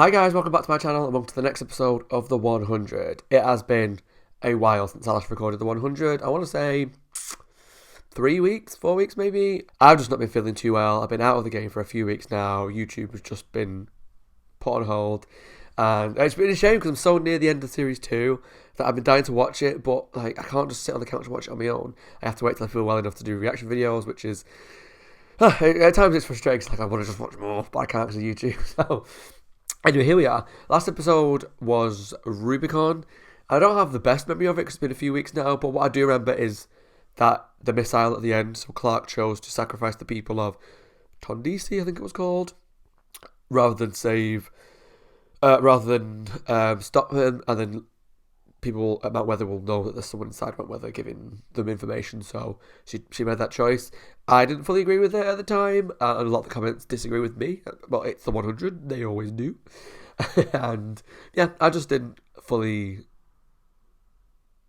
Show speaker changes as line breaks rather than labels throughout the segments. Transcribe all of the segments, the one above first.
Hi guys, welcome back to my channel and welcome to the next episode of the 100. It has been a while since I last recorded the 100. I want to say 3 weeks, 4 weeks maybe. I've just not been feeling too well. I've been out of the game for a few weeks now. YouTube has just been put on hold. And it's been a shame because I'm so near the end of Series 2 that I've been dying to watch it, but I can't just sit on the couch and watch it on my own. I have to wait till I feel well enough to do reaction videos, which is... at times it's frustrating because I want to just watch more, but I can't because of YouTube. So... Anyway, here we are. Last episode was Rubicon. I don't have the best memory of it because it's been a few weeks now, but what I do remember is that the missile at the end, so Clark chose to sacrifice the people of Tondisi, I think it was called, rather than stop him, and then people at Mount Weather will know that there's someone inside Mount Weather giving them information, so she made that choice. I didn't fully agree with it at the time, and a lot of the comments disagree with me. Well, it's the 100, they always do. And yeah, I just didn't fully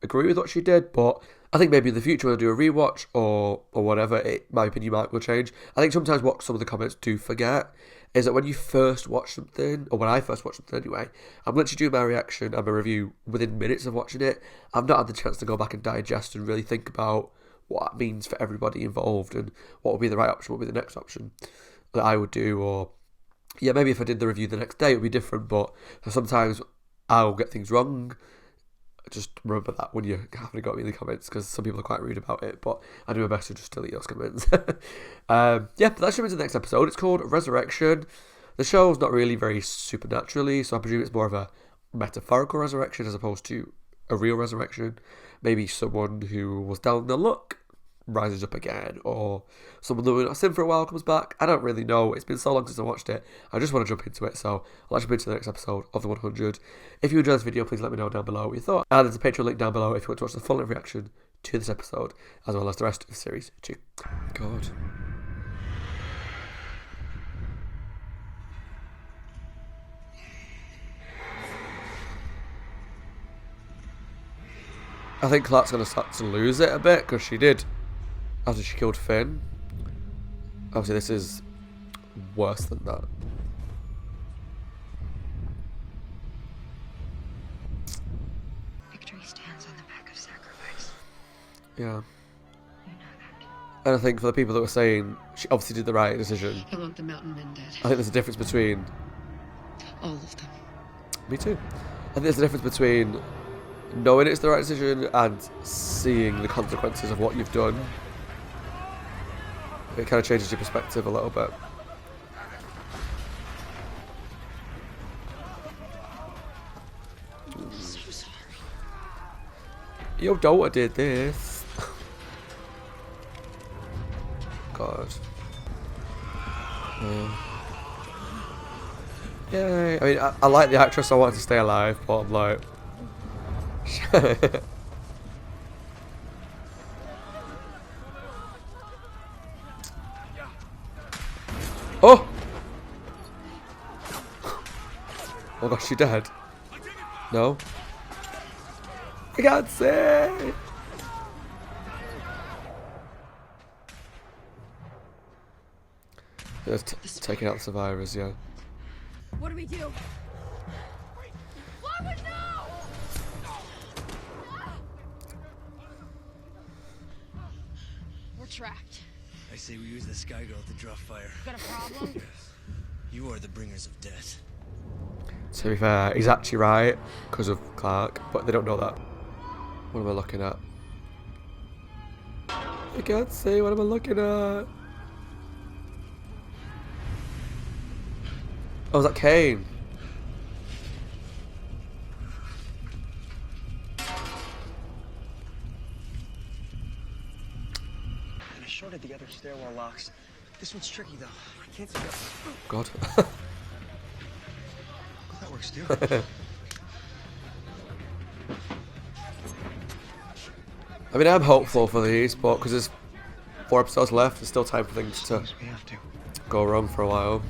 agree with what she did, but I think maybe in the future when I do a rewatch or whatever, my opinion will change. I think sometimes what some of the comments do forget is that when you first watch something, or when I first watched something anyway, I'm literally doing my reaction and my review within minutes of watching it. I've not had the chance to go back and digest and really think about what it means for everybody involved and what would be the right option, what would be the next option that I would do. Or, yeah, maybe if I did the review the next day, it would be different, but sometimes I'll get things wrong. Just remember that when you're having to go in the comments, because some people are quite rude about it, but I do my best to just delete those comments. Yeah, but that should be the next episode. It's called Resurrection. The show's not really very supernaturally, so I presume it's more of a metaphorical resurrection as opposed to a real resurrection. Maybe someone who was down on their luck rises up again, or someone that we've not seen for a while comes back. I don't really know. It's been so long since I watched it. I just want to jump into it, so let's jump into the next episode of the 100. If you enjoyed this video, please let me know down below what you thought. And there's a Patreon link down below if you want to watch the full reaction to this episode, as well as the rest of Series 2. God. I think Clark's going to start to lose it a bit, because she did after she killed Finn. Obviously this is worse than that.
Victory stands on the back of sacrifice.
Yeah.
You know that.
And I think for the people that were saying she obviously did the right decision,
I want the mountain men dead.
I think there's a difference between...
All of them.
Me too. I think there's a difference between knowing it's the right decision and seeing the consequences of what you've done. It kind of changes your perspective a little bit.
I'm so sorry.
Your daughter did this. God. Yay. I mean, I like the actress. I wanted to stay alive, but I'm like... Oh! Oh gosh, she dead? No? I can't say! Just taking out the survivors, yeah.
What do we do? What would know? We're trapped.
I say we use the Sky Girl to draw fire.
Got a problem?
You are the bringers of death.
To be fair, he's actually right because of Clark, but they don't know that. What am I looking at? I can't say what am I looking at. Oh, is that Kane?
I shorted the other stairwell locks. This one's tricky though. I can't see that.
God.
That works too.
I mean, I'm hopeful for these, but because there's 4 episodes left, there's still time for things to
We have to.
go wrong for a while.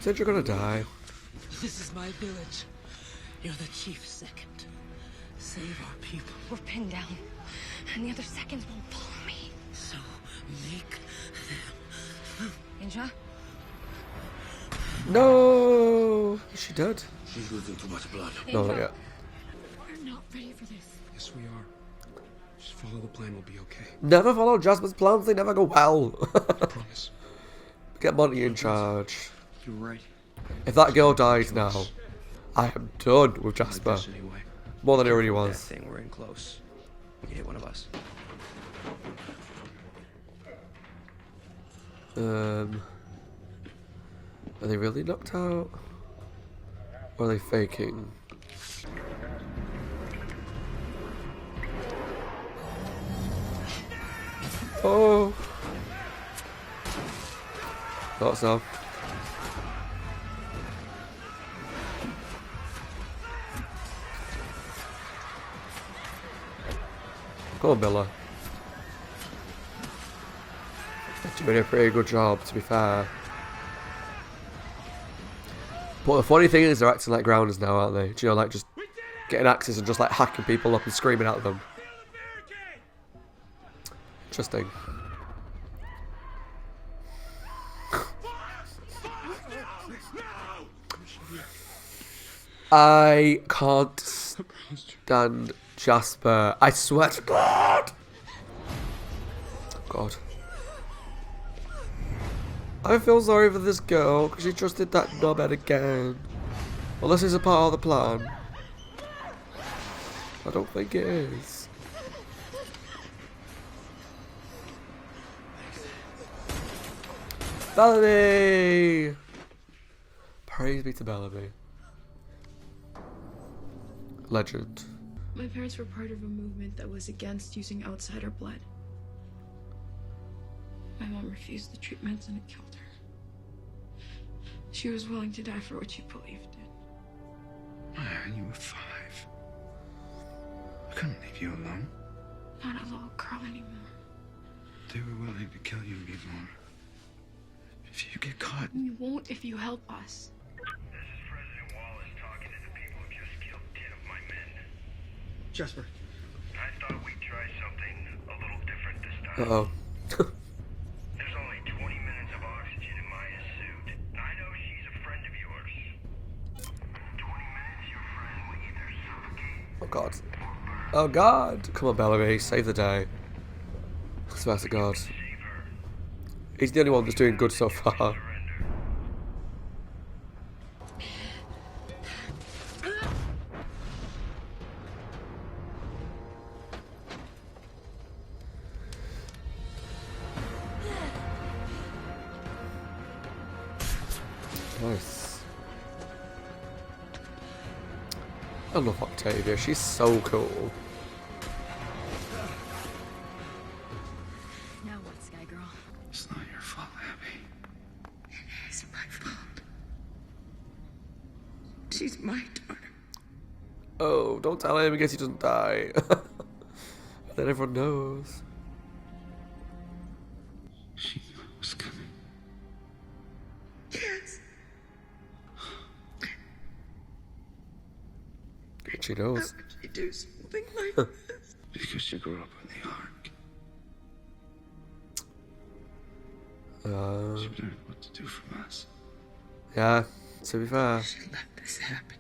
Said you're gonna die.
This is my village. You're the chief's second. Save our people.
We're pinned down, and the other seconds won't follow me.
So make them.
Inja?
No! Is she dead?
She's losing too much blood.
No, not yet.
We're not ready for this.
Yes, we are. Just follow the plan, we'll be okay.
Never follow Jasper's plans, they never go well.
Promise.
Get Monty in charge.
You're right.
If that girl dies now, I am done with Jasper.
Guess anyway.
More than he already
That
was.
thing, we're in close. You hit one of us.
Are they really knocked out? Or are they faking? Oh! Thought so. Go on, Miller. They're doing a pretty good job, to be fair. But the funny thing is, they're acting like grounders now, aren't they? Do you know, like just getting axes and just like hacking people up and screaming at them. Interesting. I can't stand Jasper. I swear to God. God. I feel sorry for this girl because she trusted that knobhead again. Well, this is a part of the plan. I don't think it is. Bellamy! Praise be to Bellamy. Legend.
My parents were part of a movement that was against using outsider blood. My mom refused the treatments and it killed her. She was willing to die for what she believed in.
Man, you were 5. I couldn't leave you alone.
Not a little girl anymore.
They were willing to kill you before. If you get caught,
We won't if you help us.
This is President Wallace talking to the people who just killed 10 of my men.
Jasper.
I thought we'd try something a little different this time.
Uh-oh.
There's only 20 minutes of oxygen in Maya's suit. I know she's a friend of yours. 20 minutes, your friend will either suffocate.
Oh God. Oh God. Come on, Bellamy. Save the day. I swear to God.
Save her.
He's the only one that's doing good so far.
Surrender.
Nice. I love Octavia. She's so cool.
Now what, Sky Girl?
it's not your fault, Abby.
It's my fault. She's my daughter.
Oh, don't tell him in case he doesn't die. Then everyone knows.
She knew it was coming.
Yes.
She
How
knows.
would she do something like this?
Because she grew up on the Ark. She learned what to do from us.
Yeah, to be fair.
She let this happen.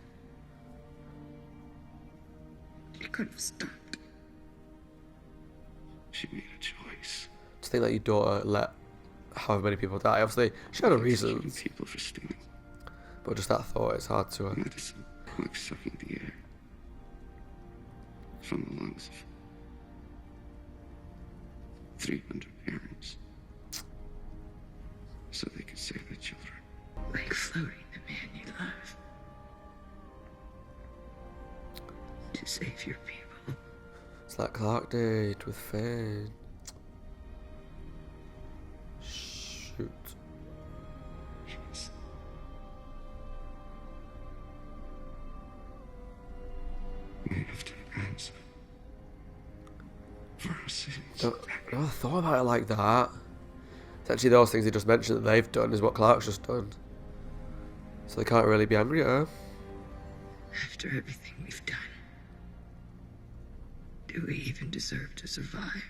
She could have stopped.
She made a choice.
To think that your daughter let however many people die. Obviously, she had her
Shooting
reasons.
people for stealing
But just that thought, it's hard to...
medicine, like sucking the air from the lungs of 300 parents, so they could save their children.
Like floating the man you love. To save your people.
It's like Clark did with Finn. Shoot.
Yes.
We have to answer for our sins.
I never thought about it like that. It's actually those things he just mentioned that they've done is what Clark's just done. So they can't really be angry at her.
After everything we've done, do we even deserve to survive?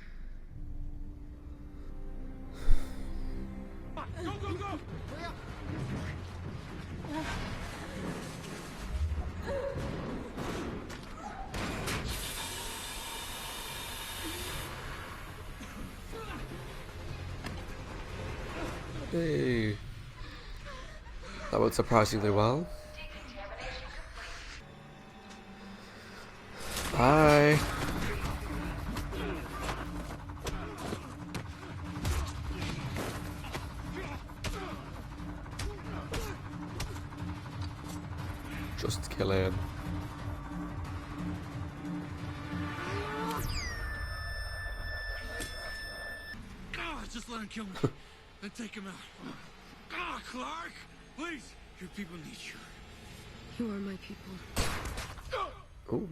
Hey. That went surprisingly well. Bye. Just kill him.
Just let him kill me. Then take him out. Clark! Please! Your people need you.
You are my people.
Ooh.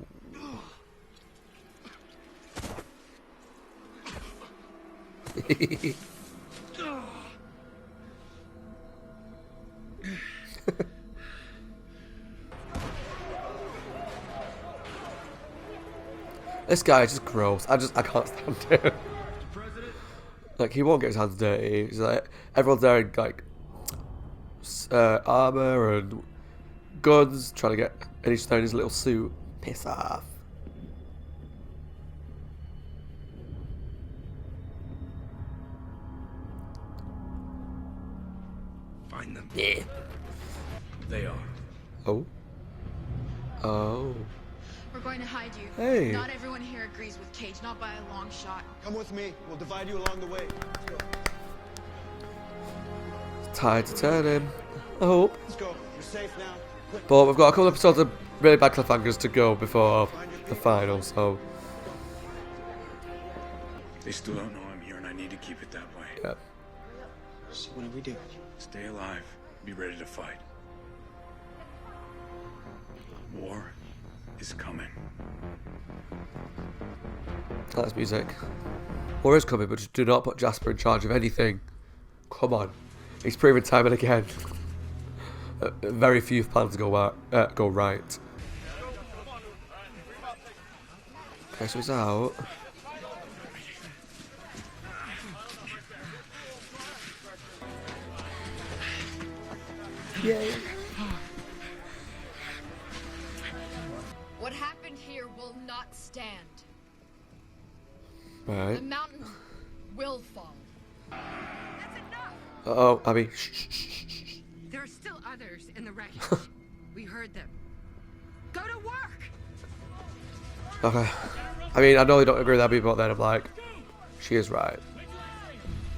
This guy is just gross. I can't stand him. Like, he won't get his hands dirty. He's like, everyone's there in like armor and guns, trying to get, and he's there in his little suit. Piss off.
Find them.
Yeah.
They are.
Oh. Oh.
We're going to hide you.
Hey.
Not everyone here agrees with Cage, not by a long shot.
Come with me. We'll divide you along the way. Let's go.
Tired to turn him. I hope.
Let's go. You're safe now. Quick.
But we've got a couple episodes of really bad cliffhangers to go before the final, so
They still don't know I'm here, and I need to keep it that way.
yeah.
So what do we do?
Stay alive. Be ready to fight. War is coming.
That's music. War is coming, but just do not put Jasper in charge of anything. Come on. He's proven time and again. Very few plans go right. Okay, so he's out. Yay.
What happened here will not stand.
Right.
The mountain will fall.
Uh-oh, Abby. Shh, shh, shh, shh.
There are still others in the wreckage. We heard them. Go to work!
Okay. I mean, I know they don't agree with Abby, but then I'm like, she is right.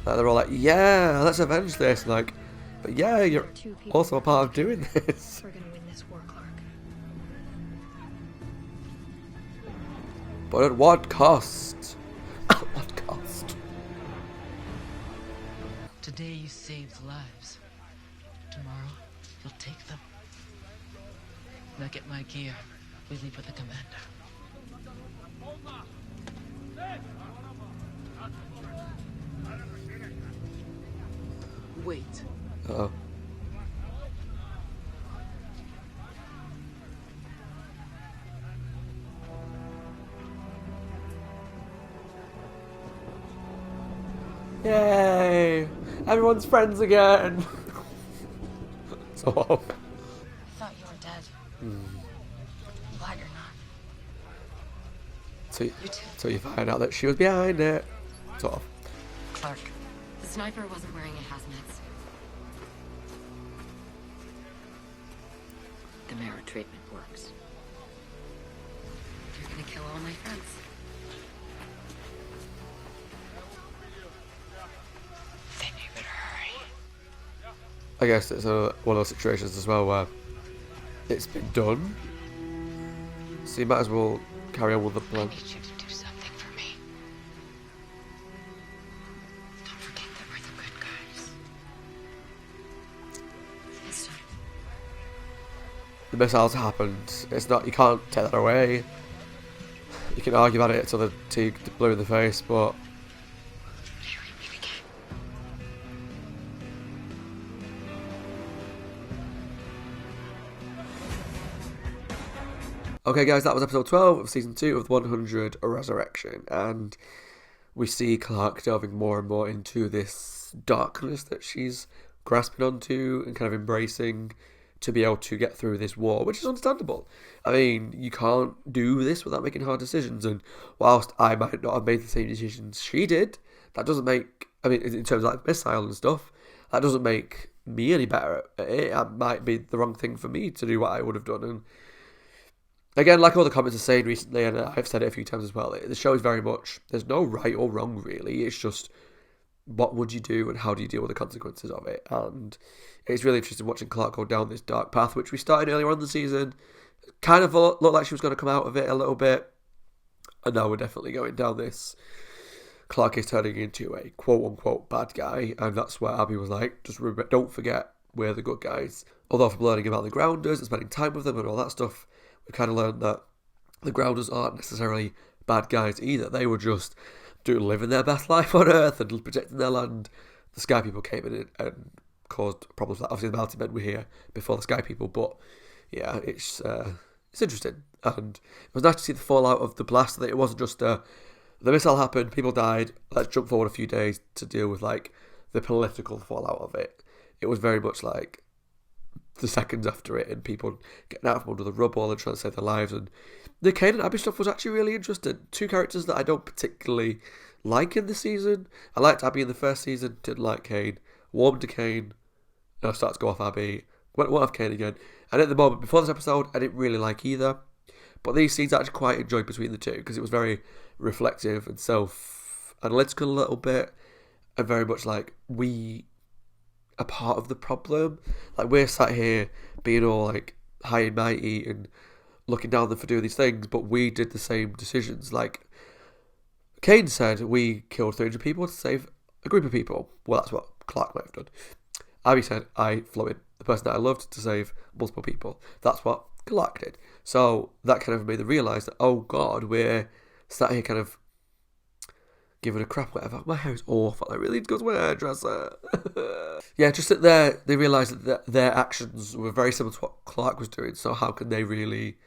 Like, they're all like, yeah, let's avenge this. And like, but yeah, you're also a part of doing this.
We're gonna win this war, Clark.
But at what cost? At what cost?
Today you saved lives. Tomorrow, you'll take them. Now get my gear. We leave with the commander. Wait.
Uh-oh. Yay! Everyone's friends again! So
I thought you were dead. Glad you're not.
so you find out that she was behind it. Sort of.
Clark, the sniper wasn't wearing a hazmat suit. The marrow treatment works. You're gonna kill all my friends. Then you better hurry.
I guess it's one of those situations as well where it's been done. So you might as well carry on with the
I
plan.
need you to do something for me. Don't forget that we're the good guys. This time.
The missiles happened. It's not, you can't take that away. You can argue about it till the tea blue in the face, but
Here we meet again.
Okay, guys, that was episode 12 of season 2 of the 100 Resurrection, and we see Clark delving more and more into this darkness that she's grasping onto and kind of embracing to be able to get through this war, which is understandable. I mean, you can't do this without making hard decisions, and whilst I might not have made the same decisions she did, that doesn't make, I mean, in terms of like missile and stuff, that doesn't make me any better at it. It might be the wrong thing for me to do what I would have done, and again, like all the comments are saying recently, and I've said it a few times as well, the show is very much, there's no right or wrong really, it's just what would you do and how do you deal with the consequences of it. And it's really interesting watching Clark go down this dark path, which we started earlier on in the season, kind of looked like she was going to come out of it a little bit, and now we're definitely going down this. Clark is turning into a quote-unquote bad guy, and that's where Abby was like, just remember, don't forget, we're the good guys. Although from learning about the Grounders and spending time with them and all that stuff, we kind of learned that the Grounders aren't necessarily bad guys either. They were just living their best life on Earth and protecting their land. The Sky People came in and caused problems. Obviously, the Mountain Men were here before the Sky People, but yeah, it's interesting. And it was nice to see the fallout of the blast. That it wasn't just the missile happened, people died, let's jump forward a few days to deal with like the political fallout of it. It was very much like the seconds after it and people getting out from under the rubble and trying to save their lives. And the Kane and Abby stuff was actually really interesting. Two characters that I don't particularly like in this season. I liked Abby in the first season, didn't like Kane. Warmed to Kane, and I started to go off Abby. Went off Kane again. And at the moment, before this episode, I didn't really like either. But these scenes I actually quite enjoyed between the two because it was very reflective and self-analytical a little bit. And very much like we a part of the problem. Like, we're sat here being all like high and mighty and looking down on them for doing these things, but we did the same decisions. Like Kane said, we killed 300 people to save a group of people. Well, that's what Clark might have done. Abby said, I flew in the person that I loved to save multiple people. That's what Clark did. So that kind of made them realise that, oh God, we're sat here kind of giving a crap, whatever. My hair is awful. I really need to go to a hairdresser. Yeah, just that they realised that their actions were very similar to what Clark was doing. So how can they really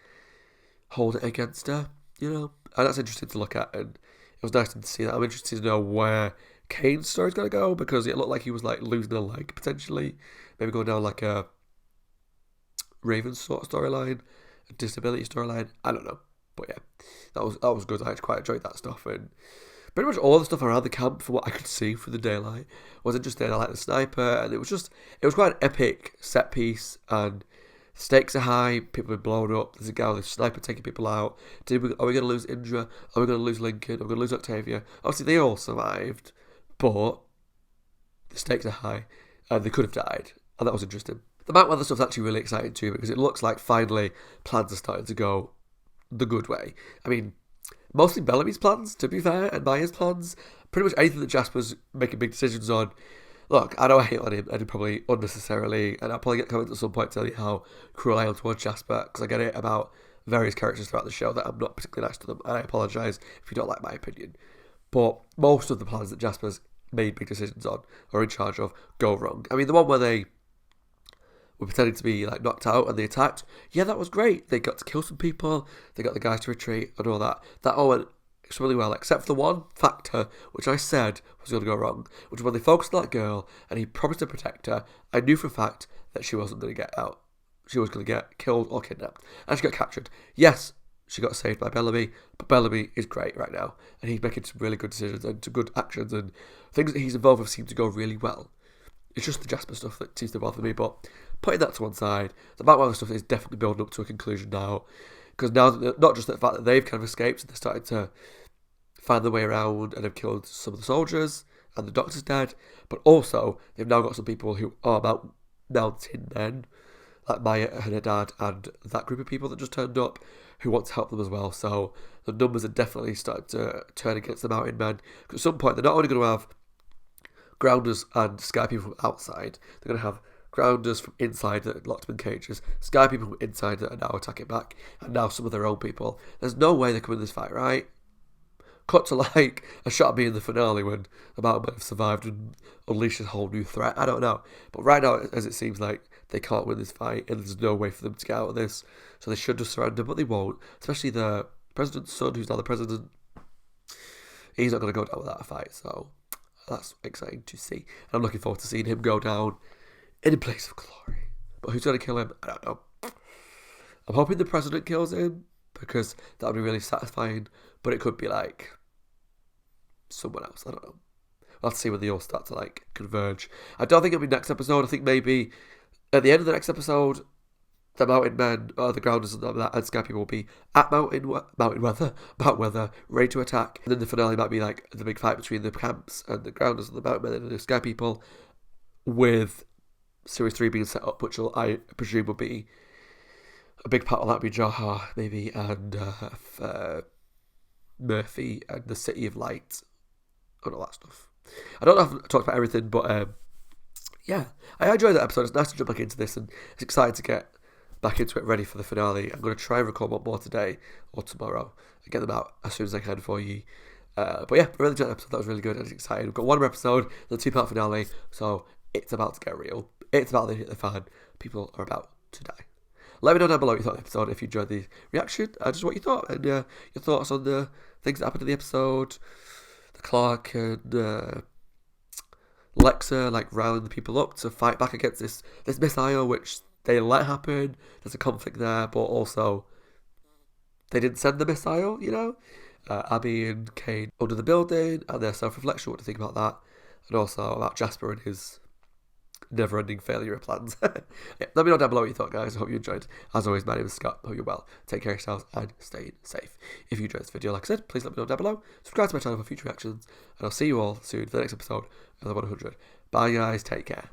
hold it against her? You know, and that's interesting to look at. And it was nice to see that. I'm interested to know where Kane's story's going to go because it looked like he was like losing a leg potentially, maybe going down like a Raven sort of storyline, a disability storyline. I don't know, but yeah, that was good. I actually quite enjoyed that stuff. And pretty much all the stuff around the camp, from what I could see through the daylight, was interesting. I like the sniper, and it was quite an epic set piece, and stakes are high, people are blown up, there's a guy with a sniper taking people out. Are we going to lose Indra? Are we going to lose Lincoln? Are we going to lose Octavia? Obviously, they all survived, but the stakes are high, and they could have died, and that was interesting. The Mount Weather stuff's actually really exciting too, because it looks like finally plans are starting to go the good way. I mean, mostly Bellamy's plans, to be fair, and Maya's plans. Pretty much anything that Jasper's making big decisions on. Look, I know I hate on him, and probably unnecessarily, and I'll probably get comments at some point telling you how cruel I am towards Jasper, because I get it about various characters throughout the show that I'm not particularly nice to them, and I apologise if you don't like my opinion. But most of the plans that Jasper's made big decisions on, or in charge of, go wrong. I mean, the one where they were pretending to be like knocked out and they attacked, yeah, that was great. They got to kill some people, they got the guys to retreat and all that. That all went extremely well, except for the one factor which I said was going to go wrong, which was when they focused on that girl and he promised to protect her. I knew for a fact that she wasn't going to get out. She was going to get killed or kidnapped, and she got captured. Yes, she got saved by Bellamy, but Bellamy is great right now, and he's making some really good decisions and some good actions, and things that he's involved with seem to go really well. It's just the Jasper stuff that seems to bother me, but putting that to one side, the Mount Weather stuff is definitely building up to a conclusion now, because now, not just the fact that they've kind of escaped, they're starting to find their way around and have killed some of the soldiers, and the doctor's dead, but also they've now got some people who are mountain men, like Maya and her dad, and that group of people that just turned up, who want to help them as well. So the numbers are definitely starting to turn against the mountain men, because at some point they're not only going to have grounders and sky people from outside, they're going to have grounders from inside that are locked them in cages, sky people from inside that are now attacking back, and now some of their own people. There's no way they can win this fight, right? Cut to like a shot of me in the finale when the mountain men have survived and unleashed a whole new threat. I don't know. But right now, as it seems like, they can't win this fight, and there's no way for them to get out of this. So they should just surrender, but they won't. Especially the president's son, who's now the president. He's not going to go down without a fight, so that's exciting to see. And I'm looking forward to seeing him go down in a place of glory. But who's going to kill him? I don't know. I'm hoping the president kills him, because that would be really satisfying. But it could be like someone else. I don't know. We'll have to see when they all start to like converge. I don't think it'll be next episode. I think maybe at the end of the next episode, the mountain men, or the grounders and Scabby will be at mountain weather, ready to attack. And then the finale might be like the big fight between the camps and the grounders and the mountain men and the Sky people, with Series 3 being set up, which I presume will be a big part of that. Be Jaha, maybe, and Murphy, and the City of Light, and all that stuff. I don't know if I've talked about everything, but yeah, I enjoyed that episode. It's nice to jump back into this, and it's exciting to get back into it, ready for the finale. I'm going to try and record one more today or tomorrow and get them out as soon as I can for you. But yeah, I really enjoyed the episode. That was really good and it's exciting. We've got one more episode, the 2-part finale, so it's about to get real. It's about to hit the fan. People are about to die. Let me know down below what you thought of the episode, if you enjoyed the reaction, just what you thought, and your thoughts on the things that happened in the episode, the Clark and Lexa like riling the people up to fight back against this missile, which they let happen. There's a conflict there, but also they didn't send the missile, you know? Abby and Kane under the building, and their self-reflection, what to think about that, and also about Jasper and his never-ending failure of plans. Yeah, let me know down below what you thought, guys. I hope you enjoyed. As always, my name is Scott. Hope you're well. Take care of yourselves and stay safe. If you enjoyed this video, like I said, please let me know down below. Subscribe to my channel for future reactions, and I'll see you all soon for the next episode of the 100. Bye, guys. Take care.